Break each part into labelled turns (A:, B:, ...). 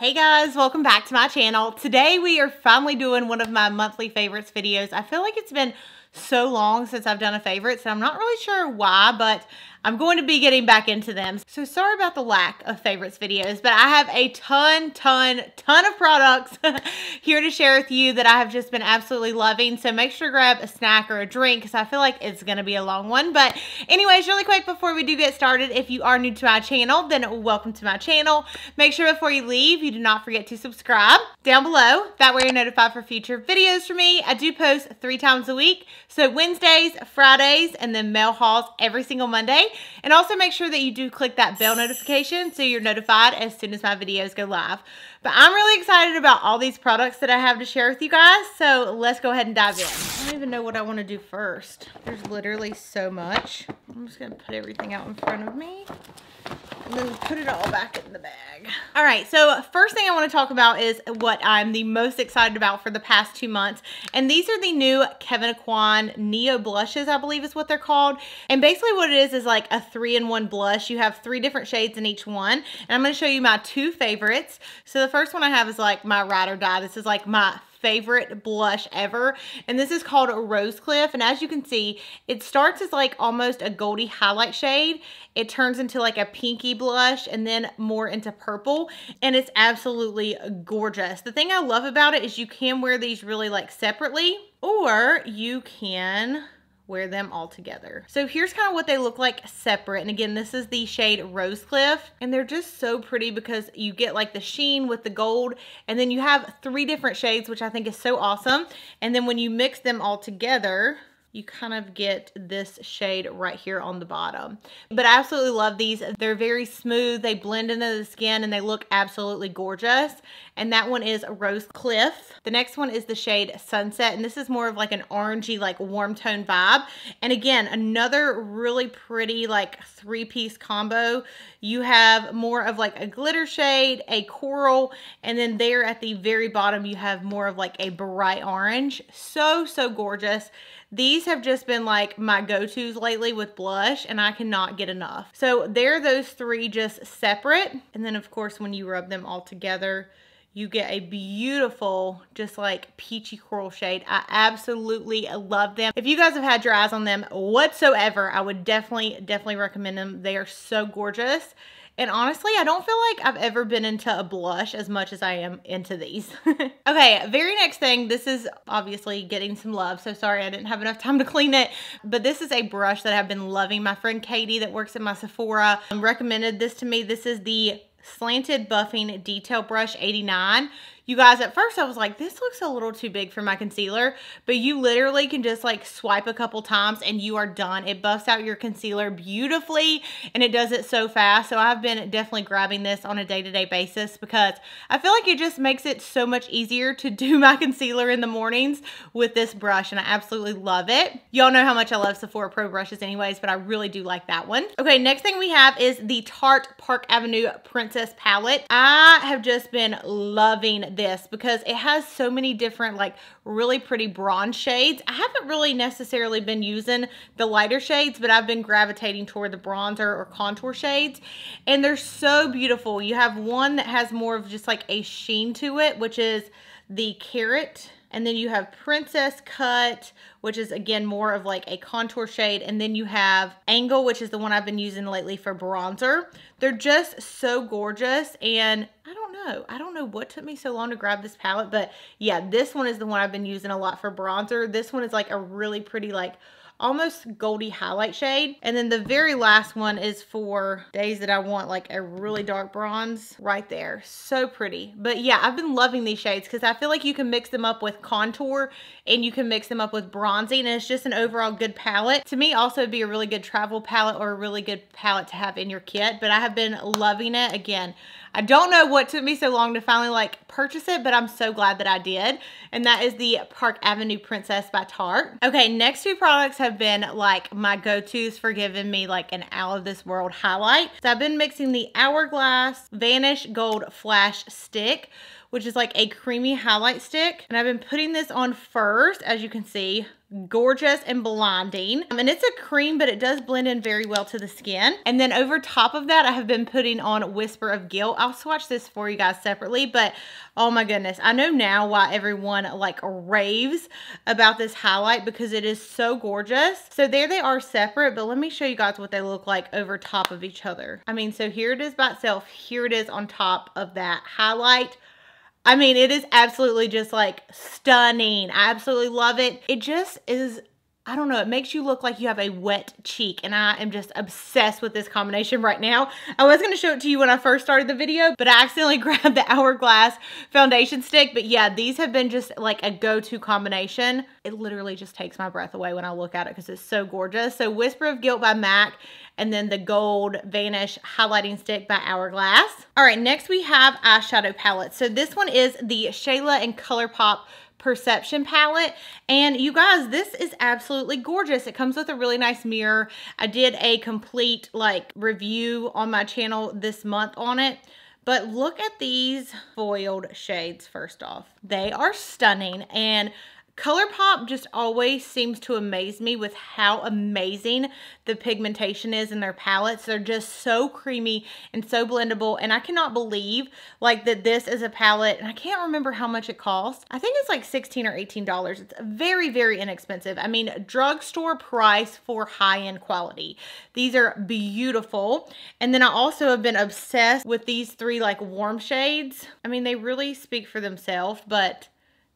A: Hey guys, welcome back to my channel. Today we are finally doing one of my monthly favorites videos. I feel like it's been so long since I've done a favorites and I'm not really sure why, but I'm going to be getting back into them. So sorry about the lack of favorites videos, but I have a ton of products here to share with you that I have just been absolutely loving. So make sure to grab a snack or a drink because I feel like it's going to be a long one. But anyways, really quick before we do get started, if you are new to my channel, then welcome to my channel. Make sure before you leave, you do not forget to subscribe down below. That way you're notified for future videos from me. I do post 3 times a week. So Wednesdays, Fridays, and then mail hauls every single Monday. And also make sure that you do click that bell notification so you're notified as soon as my videos go live. But I'm really excited about all these products that I have to share with you guys. So let's go ahead and dive in. I don't even know what I want to do first. There's literally so much. I'm just going to put everything out in front of me and then put it all back in the bag. All right, so first thing I want to talk about is what I'm the most excited about for the past 2 months. And these are the new Kevyn Aucoin Neo Blushes, I believe is what they're called. And basically what it is like a 3-in-1 blush. You have 3 different shades in each one. And I'm going to show you my 2 favorites. So the first one I have is like my ride or die. This is like my favorite blush ever, and this is called Rose Cliff. And as you can see, it starts as like almost a goldy highlight shade. It turns into like a pinky blush and then more into purple, and it's absolutely gorgeous. The thing I love about it is you can wear these really like separately, or you can wear them all together. So here's kind of what they look like separate. And again, this is the shade Rose Cliff. And they're just so pretty because you get like the sheen with the gold. And then you have 3 different shades, which I think is so awesome. And then when you mix them all together, you kind of get this shade right here on the bottom. But I absolutely love these. They're very smooth. They blend into the skin and they look absolutely gorgeous. And that one is Rose Cliff. The next one is the shade Sunset. And this is more of like an orangey, like warm tone vibe. And again, another really pretty like 3-piece combo. You have more of like a glitter shade, a coral, and then there at the very bottom, you have more of like a bright orange. So gorgeous. These have just been like my go-tos lately with blush, and I cannot get enough. So there are those 3 just separate. And then of course, when you rub them all together, you get a beautiful, just like peachy coral shade. I absolutely love them. If you guys have had your eyes on them whatsoever, I would definitely recommend them. They are so gorgeous. And honestly, I don't feel like I've ever been into a blush as much as I am into these. Okay, very next thing. This is obviously getting some love. So sorry I didn't have enough time to clean it. But this is a brush that I've been loving. My friend Katie that works at my Sephora recommended this to me. This is the Slanted Buffing Detail Brush 89. You guys, at first I was like, this looks a little too big for my concealer, but you literally can just like swipe a couple times and you are done. It buffs out your concealer beautifully and it does it so fast. So I've been definitely grabbing this on a day-to-day basis because I feel like it just makes it so much easier to do my concealer in the mornings with this brush, and I absolutely love it. Y'all know how much I love Sephora Pro brushes anyways, but I really do like that one. Okay, next thing we have is the Tarte Park Avenue Princess Palette. I have just been loving this because it has so many different like really pretty bronze shades. I haven't really necessarily been using the lighter shades, but I've been gravitating toward the bronzer or contour shades, and they're so beautiful. You have one that has more of just like a sheen to it, which is the Carrot. And then you have Princess Cut, which is again more of like a contour shade. And then you have Angle, which is the one I've been using lately for bronzer. They're just so gorgeous. And I don't know what took me so long to grab this palette. But yeah, this one is the one I've been using a lot for bronzer. This one is like a really pretty like almost goldy highlight shade. And then the very last one is for days that I want like a really dark bronze right there. So pretty. But yeah, I've been loving these shades because I feel like you can mix them up with contour and you can mix them up with bronzing, and it's just an overall good palette. To me, also it'd be a really good travel palette or a really good palette to have in your kit, but I have been loving it. Again, I don't know what took me so long to finally like purchase it, but I'm so glad that I did. And that is the Park Avenue Princess by Tarte. Okay, next 2 products have been like my go-tos for giving me like an out of this world highlight. So I've been mixing the Hourglass Vanish Gold Flash Stick which is like a creamy highlight stick. And I've been putting this on first, as you can see. Gorgeous and blinding. And it's a cream, but it does blend in very well to the skin. And then over top of that, I have been putting on Whisper of Guilt. I'll swatch this for you guys separately, but oh my goodness, I know now why everyone like raves about this highlight, because it is so gorgeous. So there they are separate, but let me show you guys what they look like over top of each other. I mean, so here it is by itself, here it is on top of that highlight. I mean, it is absolutely just like stunning. I absolutely love it. It just is, I don't know, it makes you look like you have a wet cheek, and I am just obsessed with this combination right now. I was going to show it to you when I first started the video, but I accidentally grabbed the Hourglass foundation stick. But yeah, these have been just like a go-to combination. It literally just takes my breath away when I look at it because it's so gorgeous. So Whisper of Guilt by MAC, and then the gold Vanish highlighting stick by Hourglass. All right, next we have eyeshadow palettes. So this one is the Shayla and Colourpop Perception palette, and you guys, this is absolutely gorgeous. It comes with a really nice mirror. I did a complete like review on my channel this month on it, but look at these foiled shades. First off, they are stunning, and Colourpop just always seems to amaze me with how amazing the pigmentation is in their palettes. They're just so creamy and so blendable, and I cannot believe like that this is a palette, and I can't remember how much it costs. I think it's like $16 or $18. It's very, very inexpensive. I mean, drugstore price for high-end quality. These are beautiful. And then I also have been obsessed with these three like warm shades. I mean, they really speak for themselves, but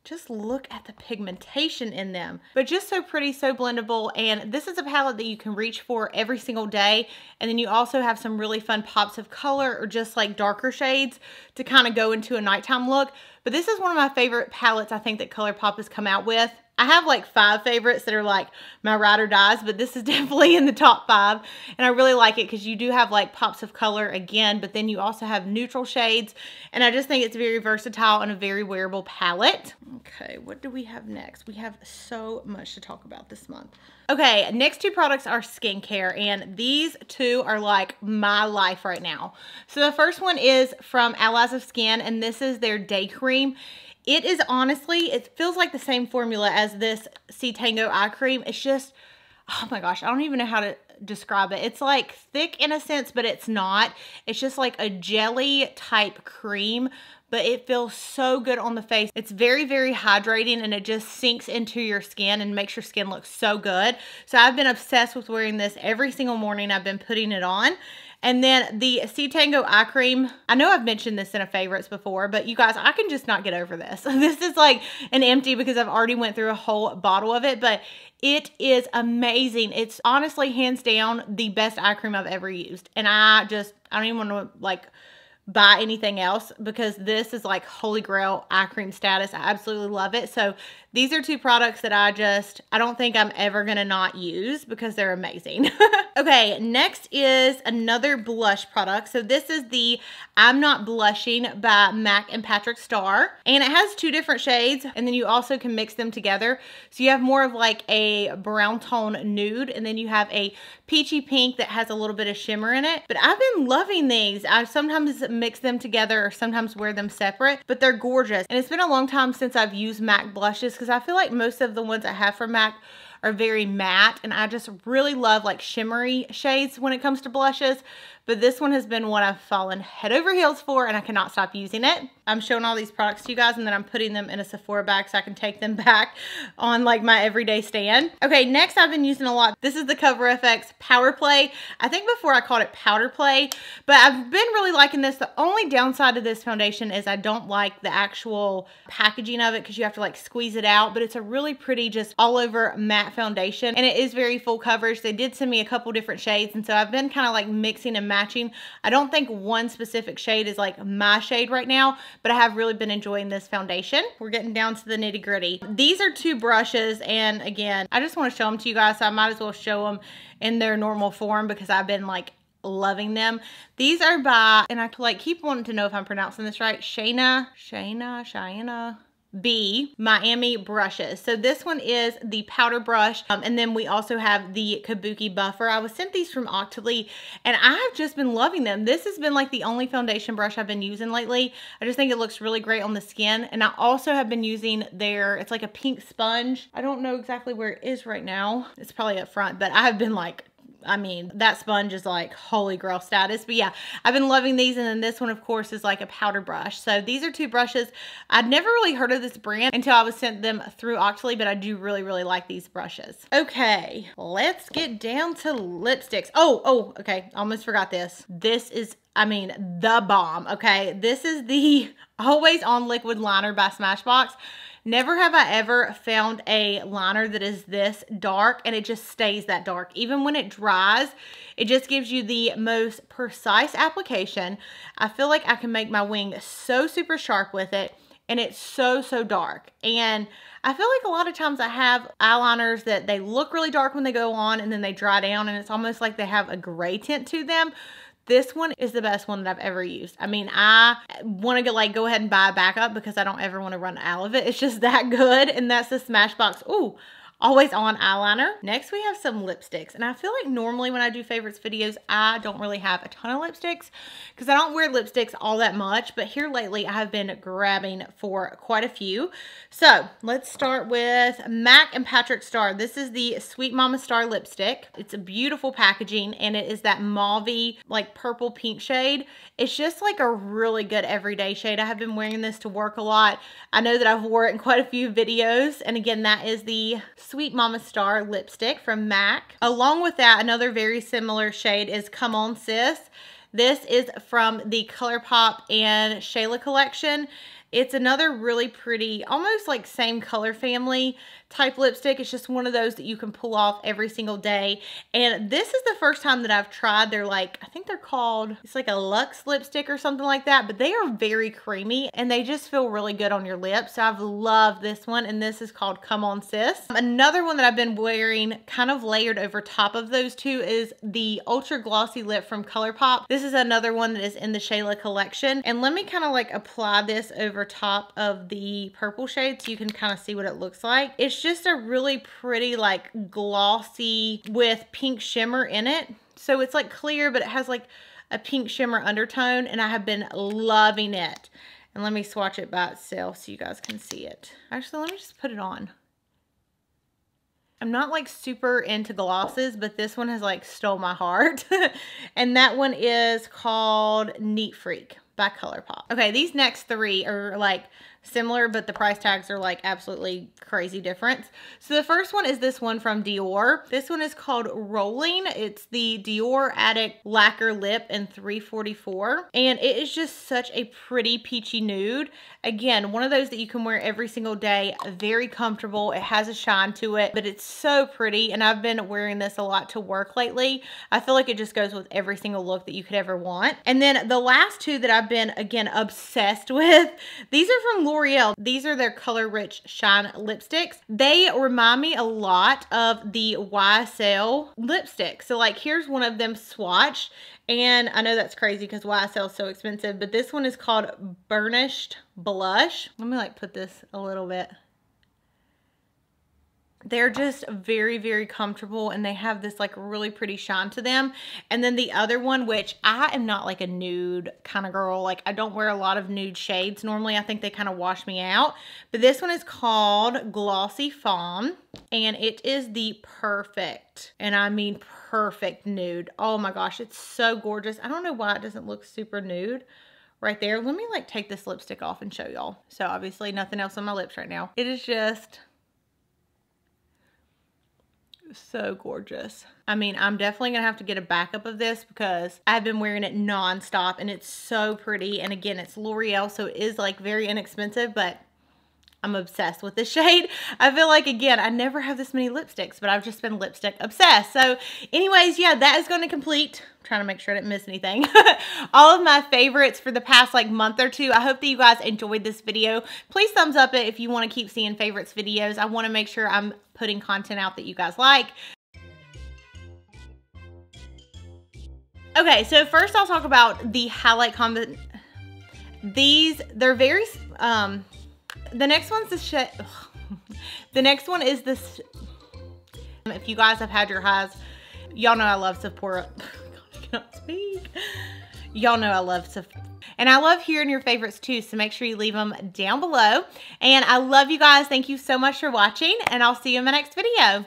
A: just look at the pigmentation in them. But just so pretty, so blendable. And this is a palette that you can reach for every single day. And then you also have some really fun pops of color or just like darker shades to kind of go into a nighttime look. But this is one of my favorite palettes I think that Colourpop has come out with. I have like 5 favorites that are like my ride or dies, but this is definitely in the top 5. And I really like it because you do have like pops of color again, but then you also have neutral shades. And I just think it's very versatile and a very wearable palette. Okay, what do we have next? We have so much to talk about this month. Okay, next 2 products are skincare, and these 2 are like my life right now. So the first one is from Allies of Skin, and this is their day cream. It is honestly, it feels like the same formula as this Tango eye cream. It's just, oh my gosh, I don't even know how to describe it. It's like thick in a sense, but it's not. It's just like a jelly type cream, but it feels so good on the face. It's very, very hydrating, and it just sinks into your skin and makes your skin look so good. So I've been obsessed with wearing this every single morning. I've been putting it on. And then the Tango eye cream, I know I've mentioned this in a favorites before, but you guys, I can just not get over this. This is like an empty because I've already went through a whole bottle of it, but it is amazing. It's honestly hands down the best eye cream I've ever used. And I don't even want to like buy anything else because this is like holy grail eye cream status. I absolutely love it. So these are 2 products that I don't think I'm ever gonna not use because they're amazing. Okay, next is another blush product. So this is the I'm Not Blushing by MAC and Patrick Starr. And it has 2 different shades, and then you also can mix them together. So you have more of like a brown tone nude, and then you have a peachy pink that has a little bit of shimmer in it. But I've been loving these. I sometimes mix them together or sometimes wear them separate, but they're gorgeous. And it's been a long time since I've used MAC blushes because I feel like most of the ones I have from MAC are very matte, and I just really love like shimmery shades when it comes to blushes. But this one has been one I've fallen head over heels for, and I cannot stop using it. I'm showing all these products to you guys, and then I'm putting them in a Sephora bag so I can take them back on like my everyday stand. Okay, next I've been using a lot. This is the Cover FX Power Play. I think before I called it Powder Play, but I've been really liking this. The only downside to this foundation is I don't like the actual packaging of it because you have to like squeeze it out, but it's a really pretty just all over matte foundation, and it is very full coverage. They did send me a couple different shades, and so I've been kind of like mixing and matching. I don't think one specific shade is like my shade right now, but I have really been enjoying this foundation. We're getting down to the nitty gritty. These are 2 brushes, and again, I just want to show them to you guys, so I might as well show them in their normal form because I've been like loving them. These are by, and I like keep wanting to know if I'm pronouncing this right, Shaina. be Miami brushes. So this one is the powder brush, and then we also have the Kabuki buffer. I was sent these from Octoly, and I have just been loving them. This has been like the only foundation brush I've been using lately. I just think it looks really great on the skin, and I also have been using their, it's like a pink sponge. I don't know exactly where it is right now. It's probably up front, but I have been like, I mean, that sponge is like holy grail status. But yeah, I've been loving these. And then this one, of course, is like a powder brush. So these are two brushes. I'd never really heard of this brand until I was sent them through Octoly, but I do really, really like these brushes. Okay, let's get down to lipsticks. Oh, okay. Almost forgot this. This is, I mean, the bomb. Okay, this is the Always On Liquid Liner by Smashbox. Never have I ever found a liner that is this dark and it just stays that dark. Even when it dries, it just gives you the most precise application. I feel like I can make my wing so super sharp with it, and it's so, so dark. And I feel like a lot of times I have eyeliners that they look really dark when they go on and then they dry down and it's almost like they have a gray tint to them. This one is the best one that I've ever used. I mean, I want to go ahead and buy a backup because I don't ever want to run out of it. It's just that good. And that's the Smashbox Always On eyeliner. Next, we have some lipsticks. And I feel like normally when I do favorites videos, I don't really have a ton of lipsticks because I don't wear lipsticks all that much. But here lately, I have been grabbing for quite a few. So let's start with MAC and Patrick Starr. This is the Sweet Mama Star lipstick. It's a beautiful packaging and it is that mauve-y, like purple pink shade. It's just like a really good everyday shade. I have been wearing this to work a lot. I know that I've wore it in quite a few videos. And again, that is the Sweet Mama Star lipstick from MAC. Along with that, another very similar shade is Come On Sis. This is from the Colourpop and Shayla collection. It's another really pretty, almost like same color family type lipstick. It's just one of those that you can pull off every single day. And this is the first time that I've tried. They're like, I think they're called, it's like a luxe lipstick or something like that, but they are very creamy and they just feel really good on your lips. So I've loved this one, and this is called Come On Sis. Another one that I've been wearing kind of layered over top of those two is the Ultra Glossy Lip from Colourpop. This is another one that is in the Shayla collection. And let me kind of like apply this over top of the purple shade so you can kind of see what it looks like. It's just a really pretty like glossy with pink shimmer in it. So it's like clear, but it has like a pink shimmer undertone, and I have been loving it. And let me swatch it by itself so you guys can see it. Actually, let me just put it on. I'm not like super into glosses, but this one has like stole my heart. And that one is called Neat Freak by Colourpop. Okay, these next three are like similar, but the price tags are like absolutely crazy difference. So the first one is this one from Dior. This one is called Rolling. It's the Dior Addict Lacquer Lip in 344. And it is just such a pretty peachy nude. Again, one of those that you can wear every single day. Very comfortable. It has a shine to it, but it's so pretty. And I've been wearing this a lot to work lately. I feel like it just goes with every single look that you could ever want. And then the last two that I've been, again, obsessed with, these are from Loreal. These are their Color Rich Shine lipsticks. They remind me a lot of the YSL lipstick. So like here's one of them swatched. And I know that's crazy because YSL is so expensive, but this one is called Burnished Blush. Let me like put this a little bit. They're just very, very comfortable, and they have this like really pretty shine to them. And then the other one, which I am not like a nude kind of girl. Like I don't wear a lot of nude shades. Normally I think they kind of wash me out. But this one is called Glossy Fawn, and it is the perfect, and I mean perfect nude. Oh my gosh, it's so gorgeous. I don't know why it doesn't look super nude right there. Let me like take this lipstick off and show y'all. So obviously nothing else on my lips right now. It is just so gorgeous. I mean, I'm definitely gonna have to get a backup of this because I've been wearing it non-stop and it's so pretty. And again, it's L'Oreal, so it is like very inexpensive, but I'm obsessed with this shade. I feel like, again, I never have this many lipsticks, but I've just been lipstick obsessed. So anyways, yeah, that is going to complete, I'm trying to make sure I didn't miss anything, all of my favorites for the past like month or two. I hope that you guys enjoyed this video. Please thumbs up it if you want to keep seeing favorites videos. I want to make sure I'm putting content out that you guys like. Okay, so first I'll talk about the highlight comment. They're very, The next one's the next one is this. If you guys have had your highs, y'all know I love Sephora. God, I cannot speak. Y'all know I love Sephora. And I love hearing your favorites too, so make sure you leave them down below. And I love you guys. Thank you so much for watching, and I'll see you in my next video.